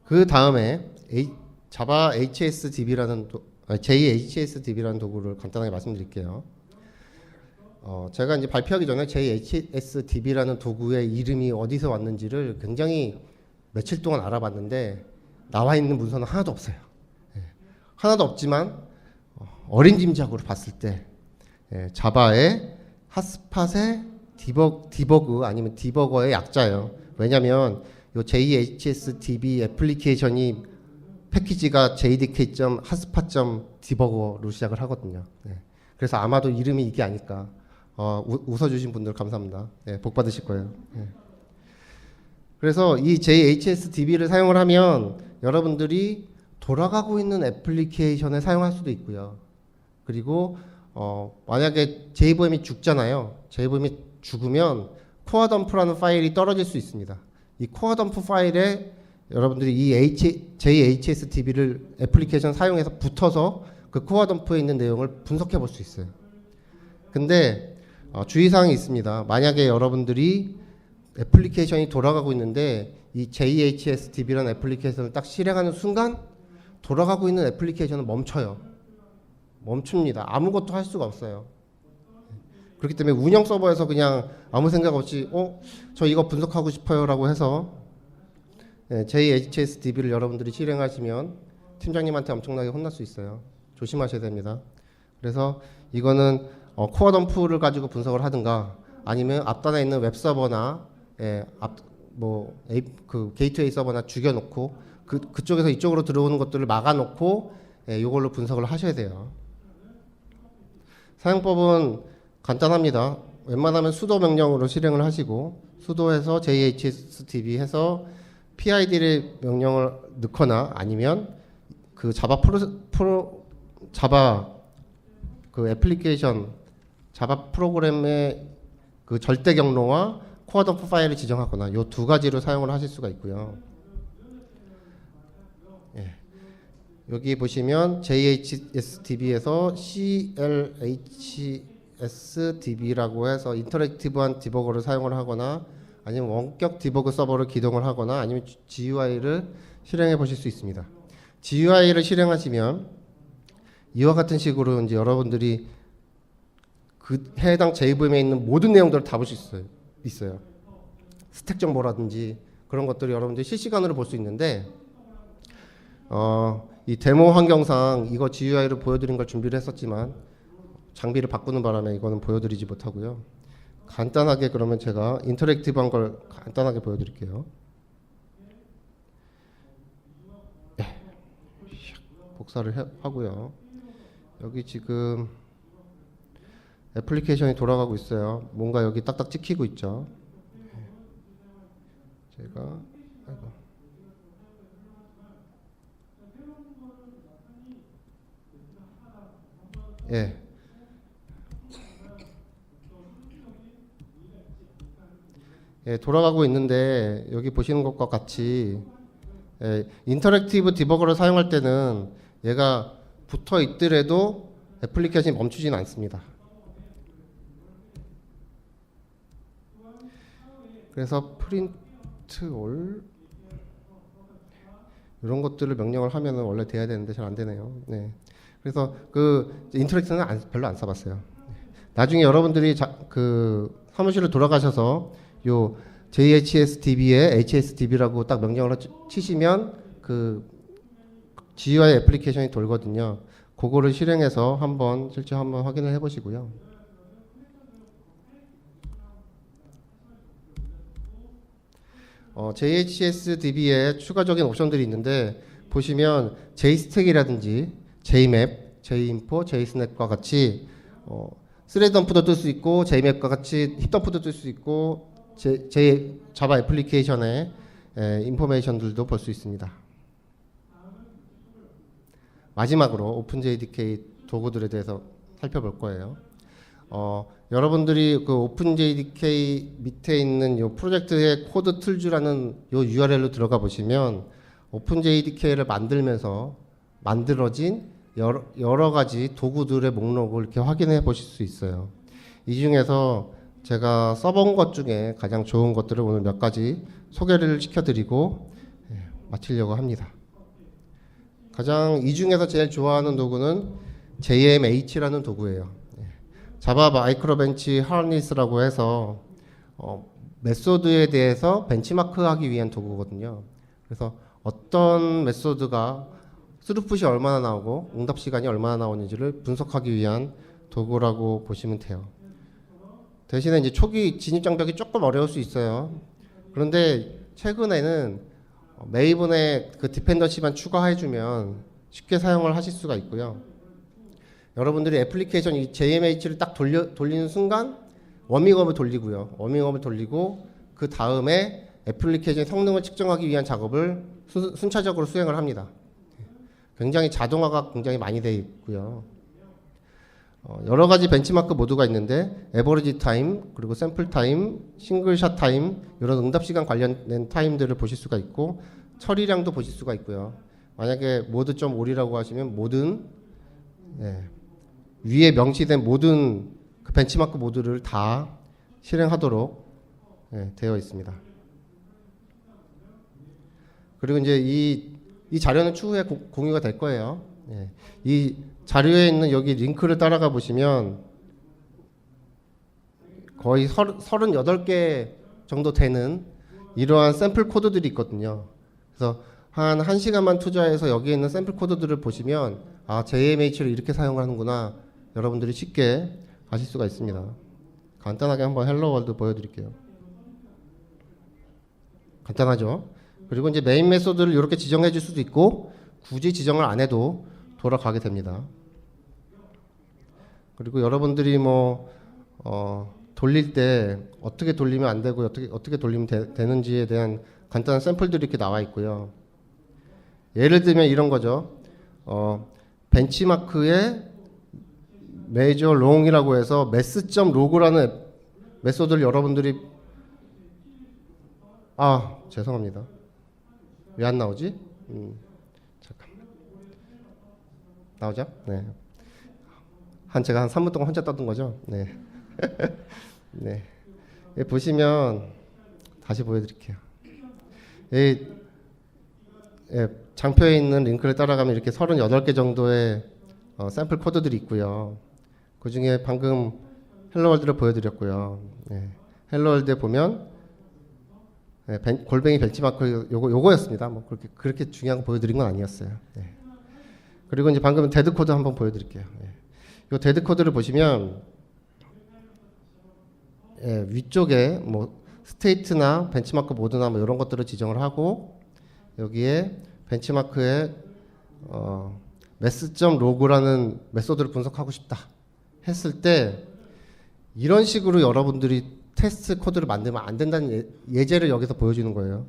그 다음에 자바 HSDB라는 JHSDB라는 도구를 간단하게 말씀드릴게요. 제가 이제 발표하기 전에 JHSDB라는 도구의 이름이 어디서 왔는지를 굉장히 며칠 동안 알아봤는데 나와 있는 문서는 하나도 없어요. 하나도 없지만 어림짐작으로 봤을 때 자바의 핫스팟의 디버그 아니면 디버거의 약자예요. 왜냐하면 이 JHSDB 애플리케이션이 패키지가 jdk.hotspot.debugger로 시작을 하거든요. 그래서 아마도 이름이 이게 아닐까. 웃어주신 분들 감사합니다. 복 받으실 거예요. 그래서 이 JHSDB를 사용을 하면 여러분들이 돌아가고 있는 애플리케이션에 사용할 수도 있고요. 그리고 만약에 JVM이 죽잖아요. JVM이 죽으면 코어덤프라는 파일이 떨어질 수 있습니다. 이 코어덤프 파일에 여러분들이 이 JHSDB를 애플리케이션 사용해서 붙어서 그 코어덤프에 있는 내용을 분석해 볼 수 있어요. 근데 주의사항이 있습니다. 만약에 여러분들이 애플리케이션이 돌아가고 있는데 이 JHSDB라는 애플리케이션을 딱 실행하는 순간 돌아가고 있는 애플리케이션은 멈춰요. 멈춥니다. 아무것도 할 수가 없어요. 그렇기 때문에 운영 서버에서 그냥 아무 생각 없이 저 이거 분석하고 싶어요 라고 해서 JHSDB를 여러분들이 실행하시면 팀장님한테 엄청나게 혼날 수 있어요. 조심하셔야 됩니다. 그래서 이거는 코어 덤프를 가지고 분석을 하든가 아니면 앞단에 있는 웹 서버나 그 게이트웨이 서버나 죽여놓고 그쪽에서 이쪽으로 들어오는 것들을 막아놓고 이걸로 분석을 하셔야 돼요. 사용법은 간단합니다. 웬만하면 sudo 명령으로 실행을 하시고 sudo에서 jhsdb 해서 PID를 명령을 넣거나 아니면 그 자바 그 애플리케이션 자바 프로그램의 그 절대 경로와 코어 덤프 파일을 지정하거나 요 두 가지로 사용을 하실 수가 있고요. 예. 여기 보시면 JHSDB에서 CLHSDB라고 해서 인터랙티브한 디버거를 사용을 하거나 아니면 원격 디버그 서버를 기동을 하거나 아니면 GUI를 실행해 보실 수 있습니다. GUI를 실행하시면 이와 같은 식으로 이제 여러분들이 그 해당 JVM에 있는 모든 내용들을 다 볼 수 있어요. 스택 정보라든지 그런 것들을 여러분들이 실시간으로 볼 수 있는데 이 데모 환경상 이거 GUI를 보여드린 걸 준비를 했었지만 장비를 바꾸는 바람에 이거는 보여드리지 못하고요. 간단하게 그러면 제가 인터랙티브한 걸 간단하게 보여드릴게요. 네. 복사를 하고요. 여기 지금 애플리케이션이 돌아가고 있어요. 뭔가 여기 딱딱 찍히고 있죠. 제가 예. 예, 돌아가고 있는데 여기 보시는 것과 같이 인터랙티브 디버거를 사용할 때는 얘가 붙어 있더라도 애플리케이션이 멈추지는 않습니다. 그래서 프린트 올 이런 것들을 명령을 하면은 원래 돼야 되는데 잘 안 되네요. 네. 그래서 그 인터랙티브는 별로 안 써봤어요. 나중에 여러분들이 그 사무실로 돌아가셔서 요 JHSDB에 HSDB라고 딱 명령을 치시면 그 GUI 애플리케이션이 돌거든요. 그거를 실행해서 실제 한번 확인을 해보시고요. JHSDB에 추가적인 옵션들이 있는데 보시면 JSTAG이라든지 JMap, JInfo, JSNet과 같이 스레덤프도 뜰 수 있고 JMap과 같이 힙덤프도 뜰 수 있고 자바 애플리케이션의 인포메이션들도 볼 수 있습니다. 마지막으로 오픈JDK 도구들에 대해서 살펴볼 거예요. 여러분들이 그 오픈JDK 밑에 있는 요 프로젝트의 코드 툴즈라는 요 URL로 들어가 보시면 오픈JDK를 만들면서 만들어진 여러 가지 도구들의 목록을 이렇게 확인해 보실 수 있어요. 이 중에서 제가 써본 것 중에 가장 좋은 것들을 오늘 몇 가지 소개를 시켜드리고 마치려고 합니다. 이 중에서 제일 좋아하는 도구는 JMH라는 도구예요. 자바 마이크로벤치 하니스라고 해서 메소드에 대해서 벤치마크하기 위한 도구거든요. 그래서 어떤 메소드가 스루풋이 얼마나 나오고 응답 시간이 얼마나 나오는지를 분석하기 위한 도구라고 보시면 돼요. 대신에 이제 초기 진입 장벽이 조금 어려울 수 있어요. 그런데 최근에는 메이븐에 그 디펜던시만 추가해주면 쉽게 사용을 하실 수가 있고요. 여러분들이 애플리케이션 이 JMH를 딱 돌리는 순간 워밍업을 돌리고요. 워밍업을 돌리고 그 다음에 애플리케이션 성능을 측정하기 위한 작업을 순차적으로 수행을 합니다. 굉장히 자동화가 굉장히 많이 되어 있고요. 여러 가지 벤치마크 모드가 있는데 에버리지 타임, 그리고 샘플 타임, 싱글샷 타임 이런 응답 시간 관련된 타임들을 보실 수가 있고 처리량도 보실 수가 있고요. 만약에 모드 좀 올이라고 하시면 모든 위에 명시된 모든 그 벤치마크 모드를 다 실행하도록 되어 있습니다. 그리고 이제 이 자료는 추후에 공유가 될 거예요. 이 자료에 있는 여기 링크를 따라가 보시면 거의 38개 정도 되는 이러한 샘플 코드들이 있거든요. 그래서 한 1시간만 투자해서 여기에 있는 샘플 코드들을 보시면 아, JMH를 이렇게 사용하는구나. 여러분들이 쉽게 아실 수가 있습니다. 간단하게 한번 헬로 월드 보여드릴게요. 간단하죠? 그리고 이제 메인 메소드를 이렇게 지정해 줄 수도 있고 굳이 지정을 안 해도 돌아가게 됩니다. 그리고 여러분들이 돌릴 때 어떻게 돌리면 안 되고 어떻게 돌리면 되는지에 대한 간단한 샘플들이 이렇게 나와 있고요. 예를 들면 이런 거죠. 벤치마크의 메이저 롱이라고 해서 mass.log라는 메소드를 여러분들이 죄송합니다. 왜 안 나오지? 잠깐만. 나오죠? 네. 제가 한 3분 동안 혼자 떠든 거죠? 네. 네. 보시면 다시 보여드릴게요. 장표에 있는 링크를 따라가면 이렇게 38개 정도의 샘플 코드들이 있고요. 그 중에 방금 헬로월드를 보여드렸고요. 네. 헬로월드에 보면 골뱅이 벤치마크 요거였습니다. 그렇게 중요한 거 보여드린 건 아니었어요. 네. 그리고 이제 방금 데드 코드 한번 보여드릴게요. 이 데드 코드를 보시면 위쪽에 스테이트나 벤치마크 모드나 이런 것들을 지정을 하고 여기에 벤치마크에 mass.log라는 메소드를 분석하고 싶다 했을 때 이런 식으로 여러분들이 테스트 코드를 만들면 안 된다는 예제를 여기서 보여주는 거예요.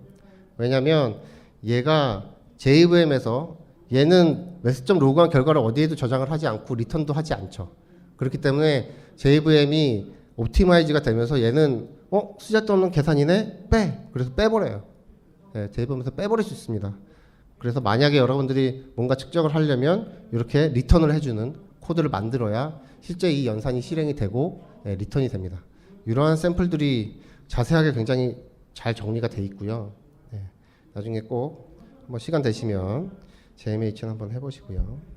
왜냐하면 얘가 JVM에서 얘는 mass.log한 결과를 어디에도 저장을 하지 않고 리턴도 하지 않죠. 그렇기 때문에 JVM이 옵티마이즈가 되면서 얘는 쓰잘데 없는 계산이네? 그래서 빼버려요. JVM에서 빼버릴 수 있습니다. 그래서 만약에 여러분들이 뭔가 측정을 하려면 이렇게 리턴을 해주는 코드를 만들어야 실제 이 연산이 실행이 되고 리턴이 됩니다. 이러한 샘플들이 자세하게 굉장히 잘 정리가 돼 있고요. 나중에 꼭 한번 시간 되시면 JMH는 한번 해보시고요.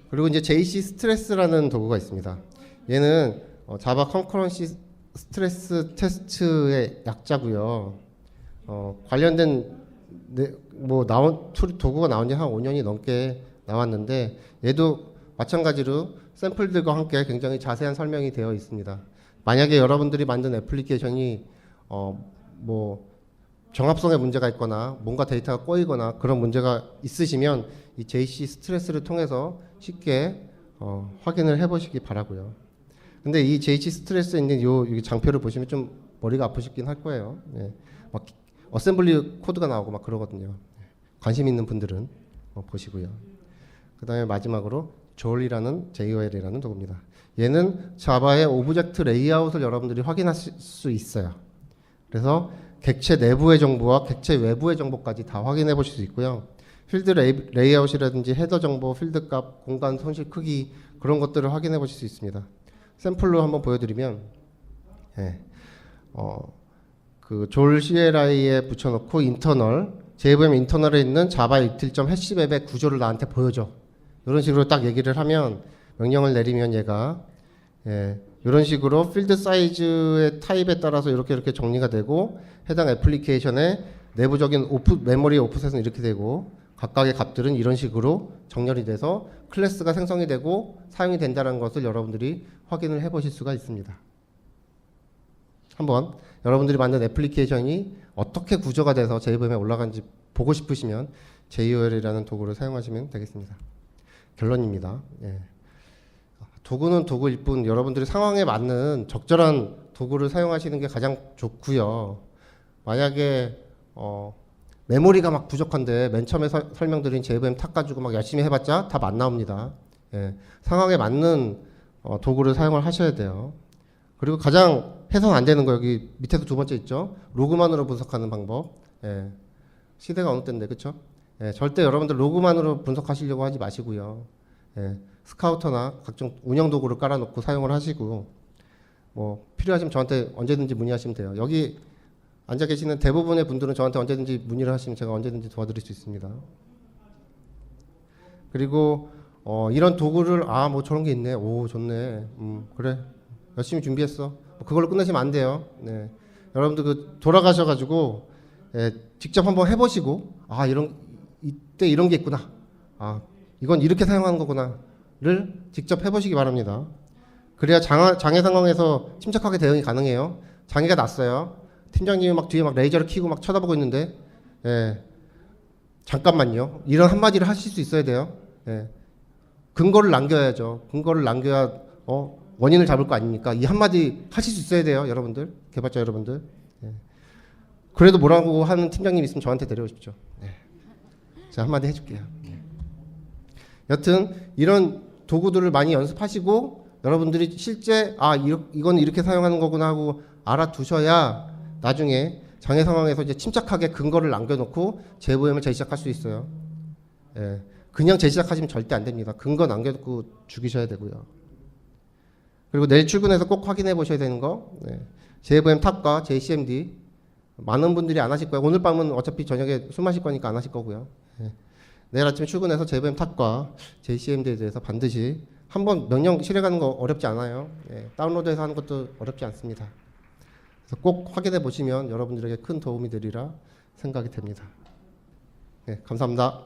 그리고 이제 JC 스트레스라는 도구가 있습니다. 얘는 자바 컨커런시 스트레스 테스트의 약자고요. 관련된 도구가 나온 지 한 5년이 넘게 나왔는데 얘도 마찬가지로 샘플들과 함께 굉장히 자세한 설명이 되어 있습니다. 만약에 여러분들이 만든 애플리케이션이 정합성에 문제가 있거나 뭔가 데이터가 꼬이거나 그런 문제가 있으시면 이 JC 스트레스를 통해서 쉽게 확인을 해보시기 바라고요. 근데 이 JC 스트레스에 있는 이 장표를 보시면 좀 머리가 아프시긴 할 거예요. 막 어셈블리 코드가 나오고 막 그러거든요. 관심 있는 분들은 보시고요. 그 다음에 마지막으로 JOL이라는 도구입니다. 얘는 자바의 오브젝트 레이아웃을 여러분들이 확인하실 수 있어요. 그래서 객체 내부의 정보와 객체 외부의 정보까지 다 확인해 보실 수 있고요. 필드 레이아웃이라든지 헤더 정보, 필드 값, 공간 손실 크기 그런 것들을 확인해 보실 수 있습니다. 샘플로 한번 보여드리면 그 졸 CLI에 붙여놓고 인터널 JVM 인터널에 있는 자바 이틀.점 해시맵의 구조를 나한테 보여줘. 이런 식으로 딱 얘기를 하면 명령을 내리면 얘가 이런 식으로 필드 사이즈의 타입에 따라서 이렇게 정리가 되고 해당 애플리케이션의 내부적인 메모리의 오프셋은 이렇게 되고 각각의 값들은 이런 식으로 정렬이 돼서 클래스가 생성이 되고 사용이 된다는 것을 여러분들이 확인을 해 보실 수가 있습니다. 한번 여러분들이 만든 애플리케이션이 어떻게 구조가 돼서 JVM에 올라간지 보고 싶으시면 JOL이라는 도구를 사용하시면 되겠습니다. 결론입니다. 도구는 도구일 뿐 여러분들이 상황에 맞는 적절한 도구를 사용하시는 게 가장 좋고요. 만약에 메모리가 막 부족한데 맨 처음에 설명드린 JVM 탁 가지고 막 열심히 해봤자 답 안 나옵니다. 상황에 맞는 도구를 사용을 하셔야 돼요. 그리고 가장 해서는 안 되는 거 여기 밑에서 두 번째 있죠. 로그만으로 분석하는 방법. 시대가 어느 때인데 그쵸? 절대 여러분들 로그만으로 분석하시려고 하지 마시고요. 스카우터나 각종 운영 도구를 깔아놓고 사용을 하시고 필요하시면 저한테 언제든지 문의하시면 돼요. 여기 앉아 계시는 대부분의 분들은 저한테 언제든지 문의를 하시면 제가 언제든지 도와드릴 수 있습니다. 그리고 이런 도구를 저런 게 있네. 오 좋네. 그래 열심히 준비했어. 그걸로 끝내시면 안 돼요. 여러분들 그 돌아가셔가지고 직접 한번 해보시고 이때 이런 게 있구나. 이건 이렇게 사용하는 거구나를 직접 해보시기 바랍니다. 그래야 장애 상황에서 침착하게 대응이 가능해요. 장애가 났어요. 팀장님이 막 뒤에 막 레이저를 켜고 막 쳐다보고 있는데, 잠깐만요. 이런 한마디를 하실 수 있어야 돼요. 근거를 남겨야죠. 근거를 남겨야 원인을 잡을 거 아닙니까? 이 한마디 하실 수 있어야 돼요, 여러분들. 개발자 여러분들. 그래도 뭐라고 하는 팀장님 있으면 저한테 데려오십시오. 제가 한마디 해줄게요. 여튼 이런 도구들을 많이 연습하시고 여러분들이 실제 이건 이렇게 사용하는 거구나 하고 알아두셔야 나중에 장애 상황에서 이제 침착하게 근거를 남겨놓고 재보험을 재시작할 수 있어요. 그냥 재시작하시면 절대 안 됩니다. 근거 남겨놓고 죽이셔야 되고요. 그리고 내일 출근해서 꼭 확인해 보셔야 되는 거, JVM 탑과 JCMD 많은 분들이 안 하실 거예요. 오늘 밤은 어차피 저녁에 술 마실 거니까 안 하실 거고요. 내일 아침에 출근해서 JVM 탑과 JCMD에 대해서 반드시 한번 명령 실행하는 거 어렵지 않아요. 다운로드해서 하는 것도 어렵지 않습니다. 그래서 꼭 확인해 보시면 여러분들에게 큰 도움이 되리라 생각이 됩니다. 감사합니다.